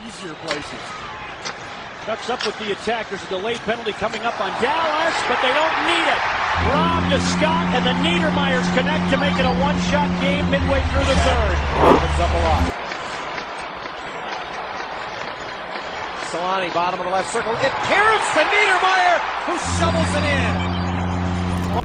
easier places. Ducks up with the attack. There's a delayed penalty coming up on Dallas, but they don't need it. Rob to Scott, and the Niedermayers connect to make it a one-shot game midway through the third. Opens up a lot. Solani, bottom of the left circle. It carries to Niedermayer, who shovels it in.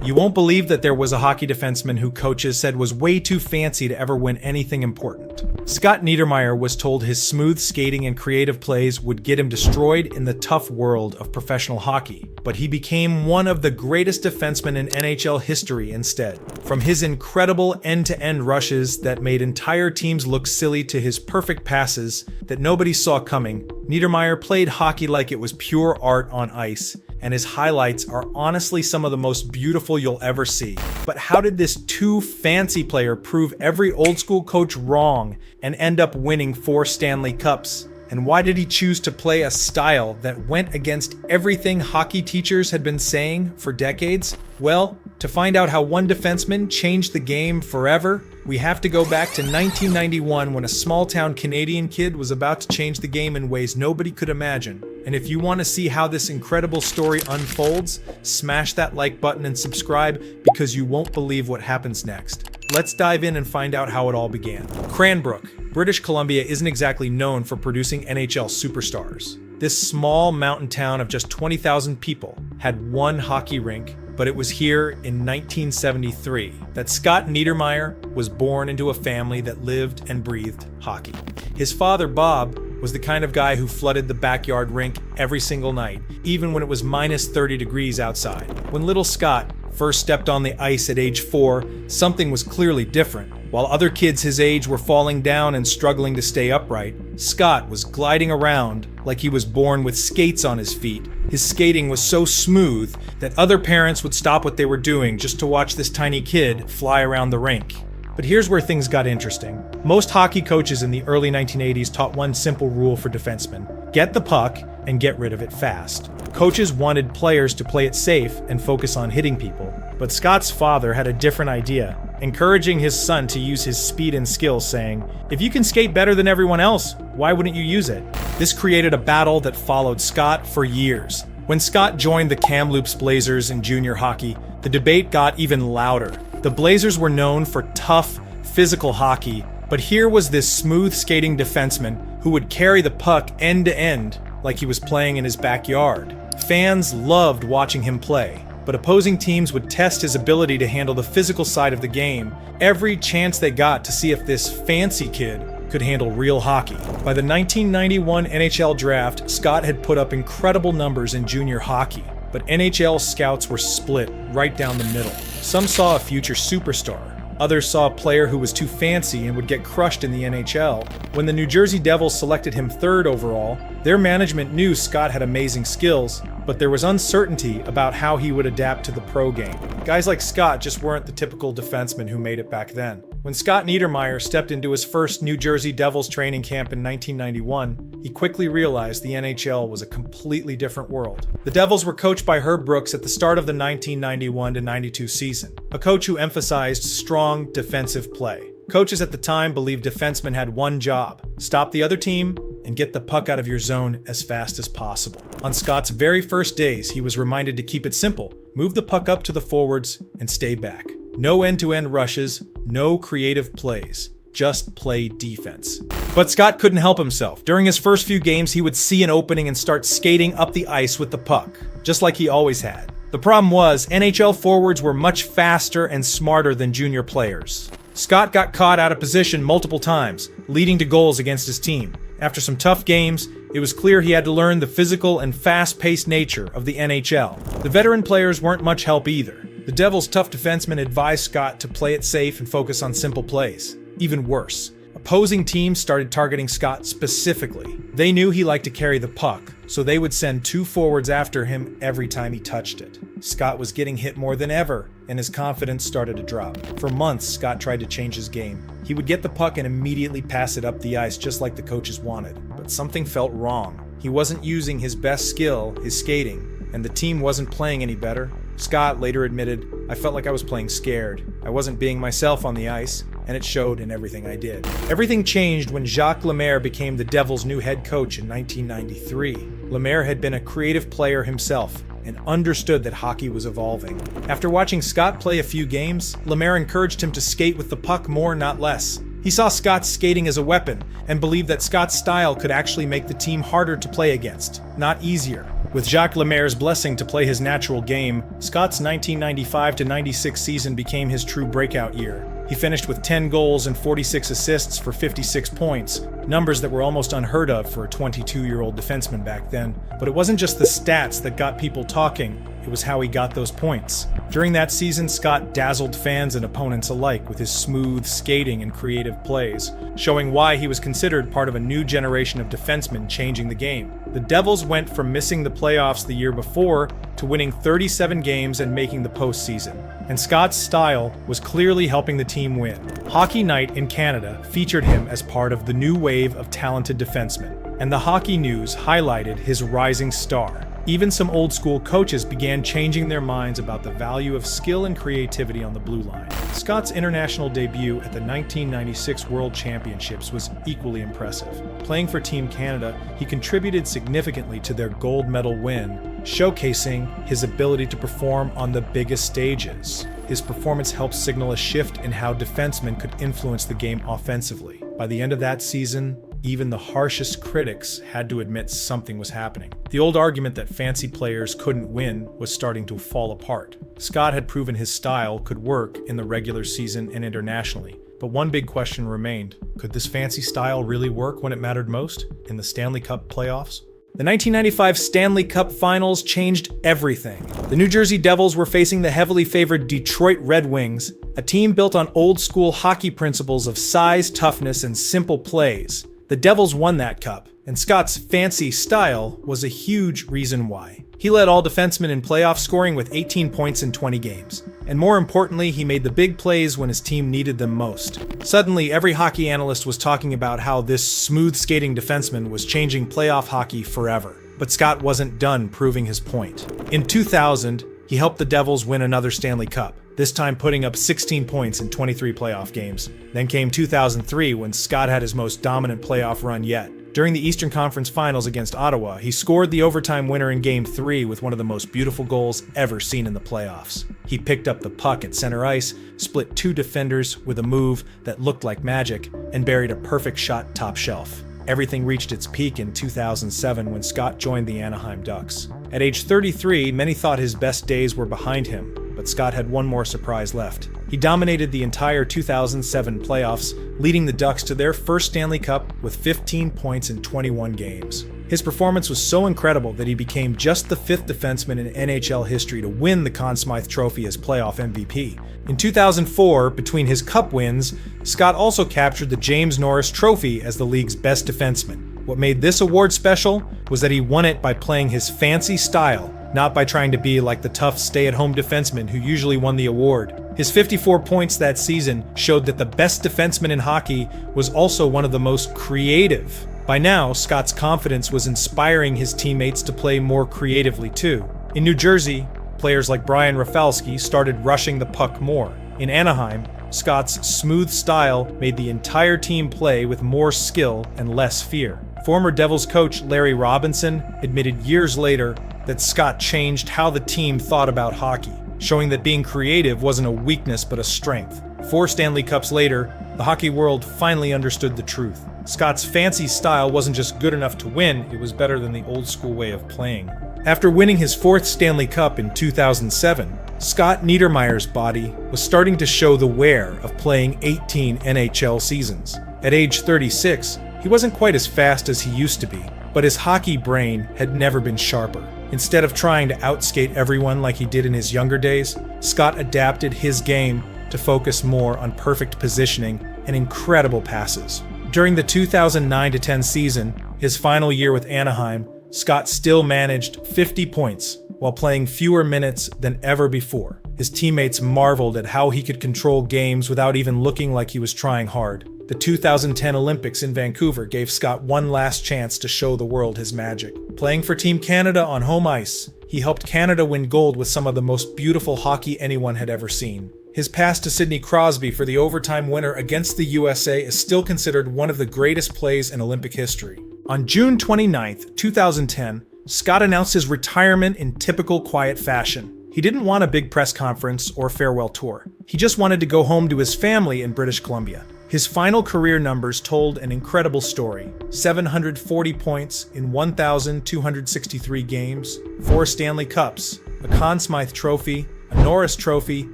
You won't believe that there was a hockey defenseman who coaches said was way too fancy to ever win anything important. Scott Niedermayer was told his smooth skating and creative plays would get him destroyed in the tough world of professional hockey, but he became one of the greatest defensemen in NHL history instead. From his incredible end-to-end rushes that made entire teams look silly to his perfect passes that nobody saw coming, Niedermayer played hockey like it was pure art on ice, and his highlights are honestly some of the most beautiful you'll ever see. But how did this too fancy player prove every old school coach wrong and end up winning 4 Stanley Cups? And why did he choose to play a style that went against everything hockey teachers had been saying for decades? Well, to find out how one defenseman changed the game forever, we have to go back to 1991 when a small-town Canadian kid was about to change the game in ways nobody could imagine. And if you want to see how this incredible story unfolds, smash that like button and subscribe because you won't believe what happens next. Let's dive in and find out how it all began. Cranbrook, British Columbia isn't exactly known for producing NHL superstars. This small mountain town of just 20,000 people had one hockey rink, but it was here in 1973 that Scott Niedermayer was born into a family that lived and breathed hockey. His father, Bob, was the kind of guy who flooded the backyard rink every single night, even when it was minus 30 degrees outside. When little Scott first stepped on the ice at age 4, something was clearly different. While other kids his age were falling down and struggling to stay upright, Scott was gliding around like he was born with skates on his feet. His skating was so smooth that other parents would stop what they were doing just to watch this tiny kid fly around the rink. But here's where things got interesting. Most hockey coaches in the early 1980s taught one simple rule for defensemen: get the puck and get rid of it fast. Coaches wanted players to play it safe and focus on hitting people. But Scott's father had a different idea, encouraging his son to use his speed and skill, saying, "If you can skate better than everyone else, why wouldn't you use it?" This created a battle that followed Scott for years. When Scott joined the Kamloops Blazers in junior hockey, the debate got even louder. The Blazers were known for tough, physical hockey, but here was this smooth skating defenseman who would carry the puck end to end like he was playing in his backyard. Fans loved watching him play, but opposing teams would test his ability to handle the physical side of the game every chance they got to see if this fancy kid could handle real hockey. By the 1991 NHL draft, Scott had put up incredible numbers in junior hockey, but NHL scouts were split right down the middle. Some saw a future superstar. Others saw a player who was too fancy and would get crushed in the NHL. When the New Jersey Devils selected him 3rd overall, their management knew Scott had amazing skills, but there was uncertainty about how he would adapt to the pro game. Guys like Scott just weren't the typical defenseman who made it back then. When Scott Niedermayer stepped into his first New Jersey Devils training camp in 1991, he quickly realized the NHL was a completely different world. The Devils were coached by Herb Brooks at the start of the 1991-92 season, a coach who emphasized strong defensive play. Coaches at the time believed defensemen had one job: stop the other team and get the puck out of your zone as fast as possible. On Scott's very first days, he was reminded to keep it simple: move the puck up to the forwards and stay back. No end-to-end rushes, no creative plays, just play defense. But Scott couldn't help himself. During his first few games, he would see an opening and start skating up the ice with the puck, just like he always had. The problem was, NHL forwards were much faster and smarter than junior players. Scott got caught out of position multiple times, leading to goals against his team. After some tough games, it was clear he had to learn the physical and fast-paced nature of the NHL. The veteran players weren't much help either. The Devils' tough defensemen advised Scott to play it safe and focus on simple plays. Even worse, opposing teams started targeting Scott specifically. They knew he liked to carry the puck, so they would send 2 forwards after him every time he touched it. Scott was getting hit more than ever, and his confidence started to drop. For months, Scott tried to change his game. He would get the puck and immediately pass it up the ice just like the coaches wanted. But something felt wrong. He wasn't using his best skill, his skating, and the team wasn't playing any better. Scott later admitted, "I felt like I was playing scared. I wasn't being myself on the ice, and it showed in everything I did." Everything changed when Jacques Lemaire became the Devils' new head coach in 1993. Lemaire had been a creative player himself and understood that hockey was evolving. After watching Scott play a few games, Lemaire encouraged him to skate with the puck more, not less. He saw Scott's skating as a weapon and believed that Scott's style could actually make the team harder to play against, not easier. With Jacques Lemaire's blessing to play his natural game, Scott's 1995-96 season became his true breakout year. He finished with 10 goals and 46 assists for 56 points, numbers that were almost unheard of for a 22-year-old defenseman back then. But it wasn't just the stats that got people talking, it was how he got those points. During that season, Scott dazzled fans and opponents alike with his smooth skating and creative plays, showing why he was considered part of a new generation of defensemen changing the game. The Devils went from missing the playoffs the year before to winning 37 games and making the postseason. And Scott's style was clearly helping the team win. Hockey Night in Canada featured him as part of the new wave of talented defensemen, and the Hockey News highlighted his rising star. Even some old-school coaches began changing their minds about the value of skill and creativity on the blue line. Scott's international debut at the 1996 World Championships was equally impressive. Playing for Team Canada, he contributed significantly to their gold medal win, showcasing his ability to perform on the biggest stages. His performance helped signal a shift in how defensemen could influence the game offensively. By the end of that season, even the harshest critics had to admit something was happening. The old argument that fancy players couldn't win was starting to fall apart. Scott had proven his style could work in the regular season and internationally. But one big question remained. Could this fancy style really work when it mattered most? In the Stanley Cup playoffs? The 1995 Stanley Cup Finals changed everything. The New Jersey Devils were facing the heavily favored Detroit Red Wings, a team built on old-school hockey principles of size, toughness, and simple plays. The Devils won that cup, and Scott's fancy style was a huge reason why. He led all defensemen in playoff scoring with 18 points in 20 games. And more importantly, he made the big plays when his team needed them most. Suddenly, every hockey analyst was talking about how this smooth skating defenseman was changing playoff hockey forever. But Scott wasn't done proving his point. In 2000, he helped the Devils win another Stanley Cup, this time putting up 16 points in 23 playoff games. Then came 2003 when Scott had his most dominant playoff run yet. During the Eastern Conference Finals against Ottawa, he scored the overtime winner in Game 3 with one of the most beautiful goals ever seen in the playoffs. He picked up the puck at center ice, split two defenders with a move that looked like magic, and buried a perfect shot top shelf. Everything reached its peak in 2007 when Scott joined the Anaheim Ducks. At age 33, many thought his best days were behind him, but Scott had one more surprise left. He dominated the entire 2007 playoffs, leading the Ducks to their first Stanley Cup with 15 points in 21 games. His performance was so incredible that he became just the fifth defenseman in NHL history to win the Conn Smythe Trophy as playoff MVP. In 2004, between his cup wins, Scott also captured the James Norris Trophy as the league's best defenseman. What made this award special was that he won it by playing his fancy style, not by trying to be like the tough stay-at-home defenseman who usually won the award. His 54 points that season showed that the best defenseman in hockey was also one of the most creative. By now, Scott's confidence was inspiring his teammates to play more creatively too. In New Jersey, players like Brian Rafalski started rushing the puck more. In Anaheim, Scott's smooth style made the entire team play with more skill and less fear. Former Devils coach Larry Robinson admitted years later that Scott changed how the team thought about hockey, showing that being creative wasn't a weakness but a strength. 4 Stanley Cups later, the hockey world finally understood the truth. Scott's fancy style wasn't just good enough to win, it was better than the old school way of playing. After winning his 4th Stanley Cup in 2007, Scott Niedermayer's body was starting to show the wear of playing 18 NHL seasons. At age 36, he wasn't quite as fast as he used to be, but his hockey brain had never been sharper. Instead of trying to outskate everyone like he did in his younger days, Scott adapted his game to focus more on perfect positioning and incredible passes. During the 2009-10 season, his final year with Anaheim, Scott still managed 50 points while playing fewer minutes than ever before. His teammates marveled at how he could control games without even looking like he was trying hard. The 2010 Olympics in Vancouver gave Scott one last chance to show the world his magic. Playing for Team Canada on home ice, he helped Canada win gold with some of the most beautiful hockey anyone had ever seen. His pass to Sidney Crosby for the overtime winner against the USA is still considered one of the greatest plays in Olympic history. On June 29, 2010, Scott announced his retirement in typical quiet fashion. He didn't want a big press conference or farewell tour. He just wanted to go home to his family in British Columbia. His final career numbers told an incredible story. 740 points in 1,263 games, 4 Stanley Cups, a Conn Smythe Trophy, a Norris Trophy,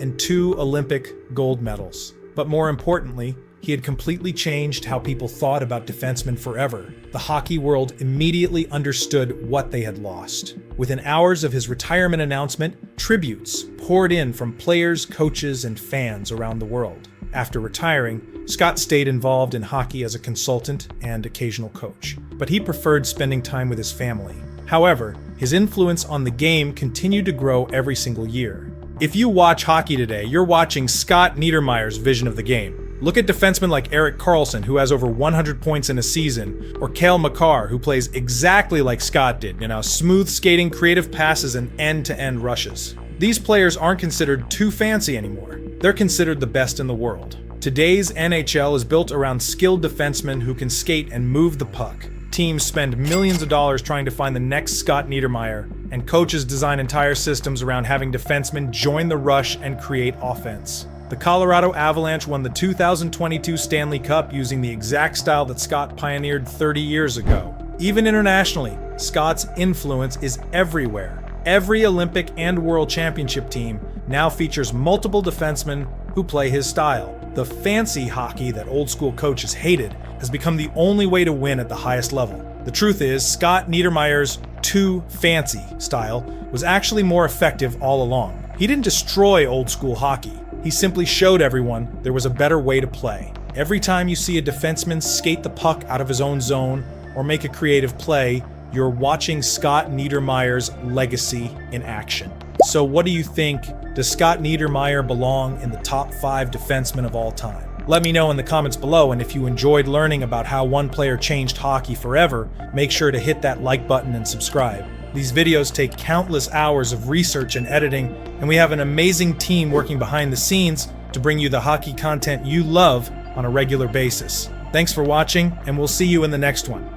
and 2 Olympic gold medals. But more importantly, he had completely changed how people thought about defensemen forever. The hockey world immediately understood what they had lost. Within hours of his retirement announcement, tributes poured in from players, coaches, and fans around the world. After retiring, Scott stayed involved in hockey as a consultant and occasional coach, but he preferred spending time with his family. However, his influence on the game continued to grow every single year. If you watch hockey today, you're watching Scott Niedermayer's vision of the game. Look at defensemen like Erik Karlsson, who has over 100 points in a season, or Cale Makar, who plays exactly like Scott did, smooth skating, creative passes, and end-to-end rushes. These players aren't considered too fancy anymore. They're considered the best in the world. Today's NHL is built around skilled defensemen who can skate and move the puck. Teams spend millions of dollars trying to find the next Scott Niedermayer, and coaches design entire systems around having defensemen join the rush and create offense. The Colorado Avalanche won the 2022 Stanley Cup using the exact style that Scott pioneered 30 years ago. Even internationally, Scott's influence is everywhere. Every Olympic and World Championship team now features multiple defensemen who play his style. The fancy hockey that old-school coaches hated has become the only way to win at the highest level. The truth is, Scott Niedermayer's too fancy style was actually more effective all along. He didn't destroy old-school hockey. He simply showed everyone there was a better way to play. Every time you see a defenseman skate the puck out of his own zone or make a creative play, you're watching Scott Niedermayer's legacy in action. So what do you think? Does Scott Niedermayer belong in the top 5 defensemen of all time? Let me know in the comments below, and if you enjoyed learning about how one player changed hockey forever, make sure to hit that like button and subscribe. These videos take countless hours of research and editing, and we have an amazing team working behind the scenes to bring you the hockey content you love on a regular basis. Thanks for watching, and we'll see you in the next one.